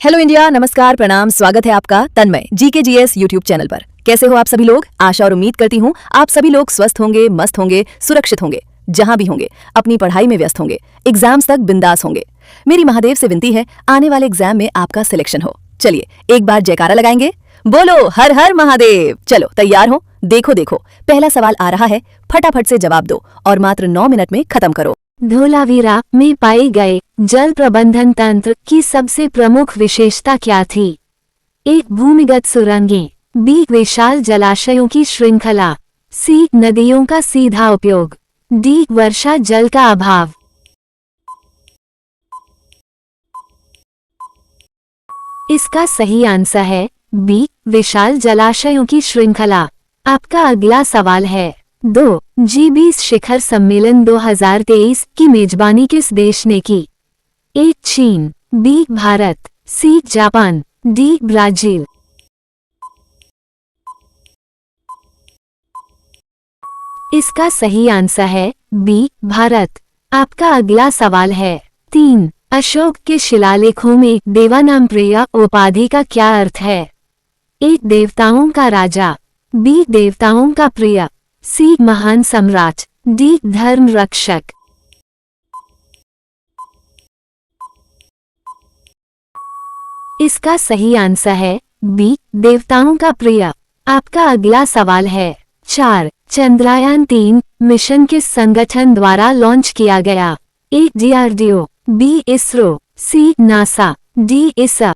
Hello India, नमस्कार, प्रणाम, स्वागत है आपका तन्मय GKGS यूट्यूब चैनल पर। कैसे हो आप सभी लोग? आशा और उम्मीद करती हूँ आप सभी लोग स्वस्थ होंगे, मस्त होंगे, सुरक्षित होंगे, जहां भी होंगे अपनी पढ़ाई में व्यस्त होंगे, एग्जाम्स तक बिंदास होंगे। मेरी महादेव से विनती है आने वाले एग्जाम में आपका सिलेक्शन हो। चलिए एक बार जयकारा लगाएंगे, बोलो हर हर महादेव। चलो तैयार हो? देखो देखो, पहला सवाल आ रहा है, फटाफट से जवाब दो और मात्र 9 मिनट में खत्म करो। धोलावीरा में पाए गए जल प्रबंधन तंत्र की सबसे प्रमुख विशेषता क्या थी? एक भूमिगत सुरंगें, बी विशाल जलाशयों की श्रृंखला, सी नदियों का सीधा उपयोग, डी वर्षा जल का अभाव। इसका सही आंसर है बी विशाल जलाशयों की श्रृंखला। आपका अगला सवाल है 2. G20 शिखर सम्मेलन 2023 की मेजबानी किस देश ने की? ए चीन, B Bharat, C Japan, D Brazil. इसका सही आंसर है बी भारत। आपका अगला सवाल है 3. अशोक के शिलालेखों में देवानाम्प्रिया उपाधि का क्या अर्थ है? ए देवताओं का राजा, बी देवताओं का प्रिय, सी महान सम्राट, डी धर्म रक्षक। इसका सही आंसर है बी देवताओं का प्रिय। आपका अगला सवाल है 4. चंद्रयान-3 मिशन किस संगठन द्वारा लॉन्च किया गया? ए DRDO, बी इसरो, सी नासा, डी इसा।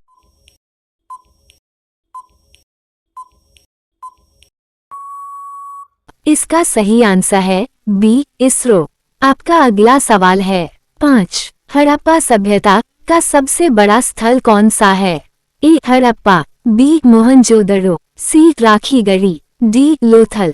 इसका सही आंसर है बी इसरो। आपका अगला सवाल है 5. हड़प्पा सभ्यता का सबसे बड़ा स्थल कौन सा है? ए हड़प्पा, बी मोहनजोदड़ो, सी राखीगढ़ी, डी लोथल।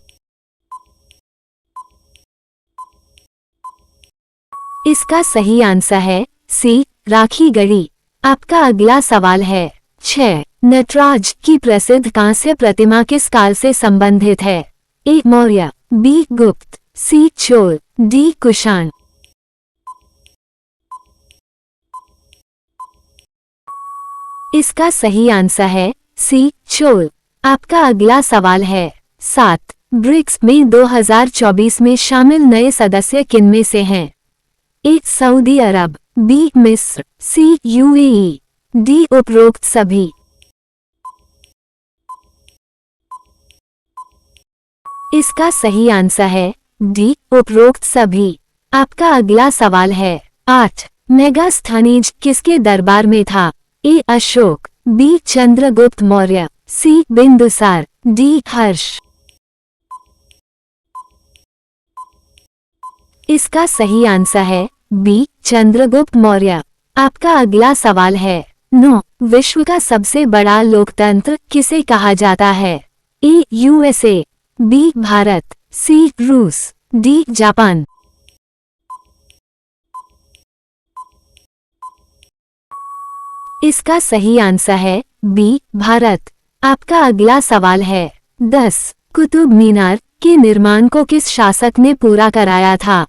इसका सही आंसर है सी राखीगढ़ी। आपका अगला सवाल है 6. नटराज की प्रसिद्ध कांस्य प्रतिमा किस काल से संबंधित है? ए मौर्य, बी गुप्त, सी चोल, डी कुषाण। इसका सही आंसर है सी चोल। आपका अगला सवाल है 7. ब्रिक्स में 2024 में शामिल नए सदस्य किनमें से हैं? ए सऊदी अरब, बी मिस्र, सी UAE, डी उपरोक्त सभी। इसका सही आंसर है डी उपरोक्त सभी। आपका अगला सवाल है 8. मेगास्थनीज किसके दरबार में था? ए अशोक, बी चंद्रगुप्त मौर्य, सी बिंदुसार, डी हर्ष। इसका सही आंसर है बी चंद्रगुप्त मौर्य। आपका अगला सवाल है 9. विश्व का सबसे बड़ा लोकतंत्र किसे कहा जाता है? ए USA, बी भारत, सी रूस, डी जापान। इसका सही आंसर है बी भारत। आपका अगला सवाल है 10. कुतुब मीनार के निर्माण को किस शासक ने पूरा कराया था?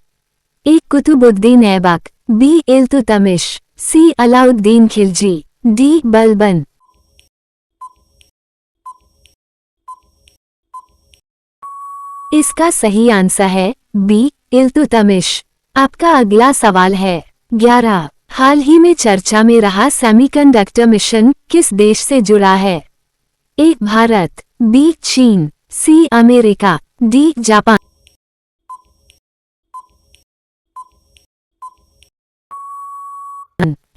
ए कुतुबुद्दीन ऐबक, बी इल्तुतमिश, सी अलाउद्दीन खिलजी, डी बलबन। इसका सही आंसर है बी इल्तुतमिश। आपका अगला सवाल है 11. हाल ही में चर्चा में रहा सेमीकंडक्टर मिशन किस देश से जुड़ा है? ए भारत, बी चीन, सी अमेरिका, डी जापान।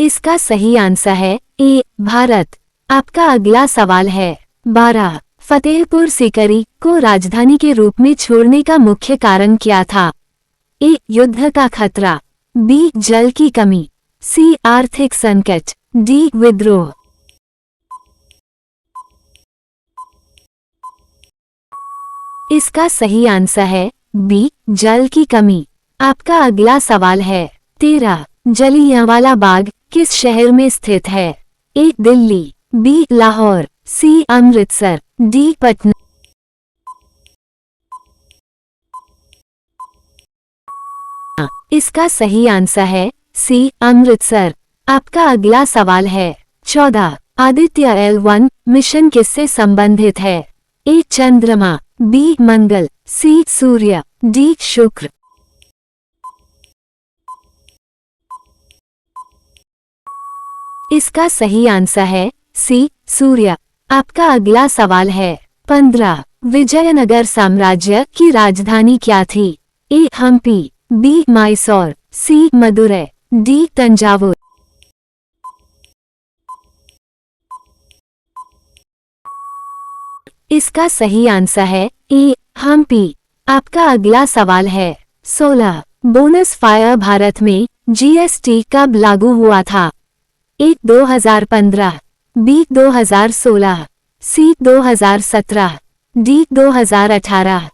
इसका सही आंसर है ए भारत। आपका अगला सवाल है 12. फतेहपुर सीकरी को राजधानी के रूप में छोड़ने का मुख्य कारण क्या था? ए युद्ध का खतरा, बी जल की कमी, सी आर्थिक संकट, डी विद्रोह। इसका सही आंसर है बी जल की कमी। आपका अगला सवाल है 13. जलियांवाला बाग किस शहर में स्थित है? ए दिल्ली, बी लाहौर, सी अमृतसर, डी पटना। इसका सही आंसर है सी अमृतसर। आपका अगला सवाल है 14. आदित्य L1 मिशन किससे संबंधित है? ए चंद्रमा, बी मंगल, सी सूर्य, डी शुक्र। इसका सही आंसर है सी सूर्य। आपका अगला सवाल है 15। विजयनगर साम्राज्य की राजधानी क्या थी? ए हम्पी, बी मैसूर, सी मदुरै, डी तंजावुर। इसका सही आंसर है ए हम्पी। आपका अगला सवाल है 16। बोनस फायर भारत में जीएसटी कब लागू हुआ था? ए 2015, बी 2016, सी 2017, डी 2018।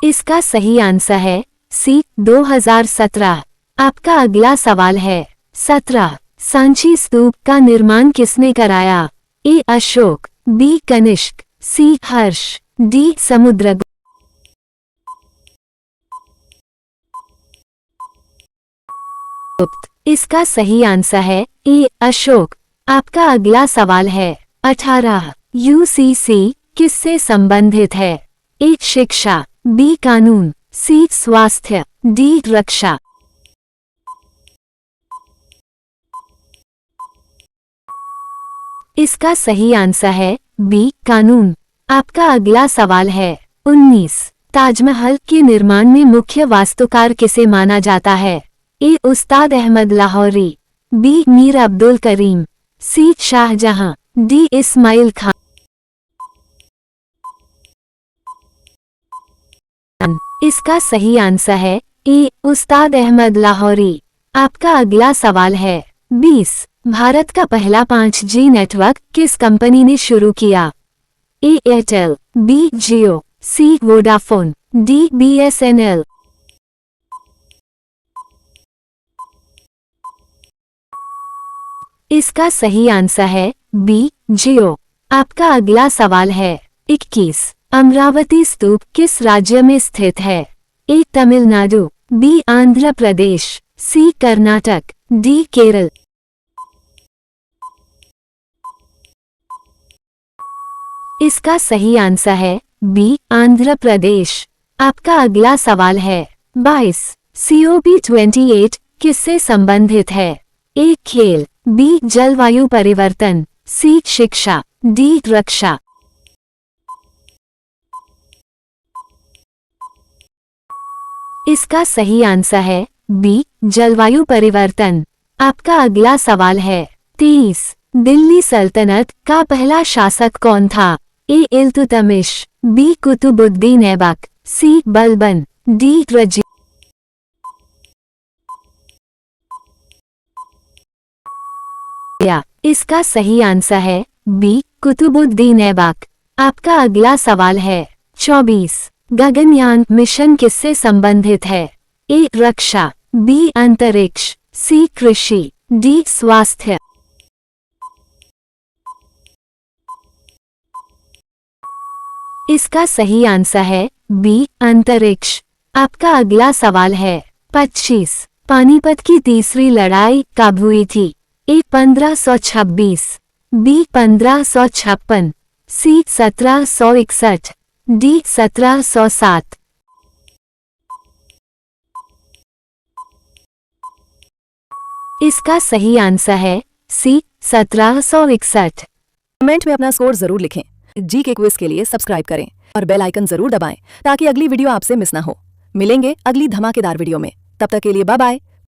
इसका सही आंसर है सी 2017। आपका अगला सवाल है 17। सांची स्तूप का निर्माण किसने कराया? ए अशोक, बी कनिष्क, सी हर्ष, डी समुद्रगुप्त। इसका सही आंसर है ए अशोक। आपका अगला सवाल है 18। यूसीसी किससे संबंधित है? ए शिक्षा, बी कानून, सी स्वास्थ्य, डी रक्षा। इसका सही आंसर है बी कानून। आपका अगला सवाल है 19। ताजमहल के निर्माण में मुख्य वास्तुकार किसे माना जाता है? ए उस्ताद अहमद लाहौरी, बी मीर अब्दुल करीम, सी शाहजहां, डी इस्माइल खान। इसका सही आंसर है ए उस्ताद अहमद लाहौरी। आपका अगला सवाल है 20। भारत का पहला 5G नेटवर्क किस कंपनी ने शुरू किया? ए एयरटेल, बी जियो, सी वोडाफोन, डी BSNL। इसका सही आंसर है बी जियो। आपका अगला सवाल है 21। अमरावती स्तूप किस राज्य में स्थित है? ए तमिलनाडु, बी आंध्र प्रदेश, सी कर्नाटक, डी केरल। इसका सही आंसर है बी आंध्र प्रदेश। आपका अगला सवाल है 22। COP28 किससे संबंधित है? ए खेल, बी जलवायु परिवर्तन, सी शिक्षा, डी रक्षा। इसका सही आंसर है बी जलवायु परिवर्तन। आपका अगला सवाल है 23। दिल्ली सल्तनत का पहला शासक कौन था? ए इल्तुतमिश, बी कुतुबुद्दीन ऐबक, सी बलबन, डी रजी। इसका सही आंसर है बी कुतुबुद्दीन ऐबक। आपका अगला सवाल है 24। गगनयान मिशन किससे संबंधित है? ए रक्षा, बी अंतरिक्ष, सी कृषि, डी स्वास्थ्य। इसका सही आंसर है बी अंतरिक्ष। आपका अगला सवाल है 25। पानीपत की तीसरी लड़ाई कब हुई थी? ए 1526, बी 1556, सी 1761, डी 1707। इसका सही आंसर है सी 1761। कमेंट में अपना स्कोर जरूर लिखें। जी के क्विज के लिए सब्सक्राइब करें और बेल आइकन जरूर दबाएं ताकि अगली वीडियो आपसे मिस ना हो। मिलेंगे अगली धमाकेदार वीडियो में। तब तक के लिए बाय बाय।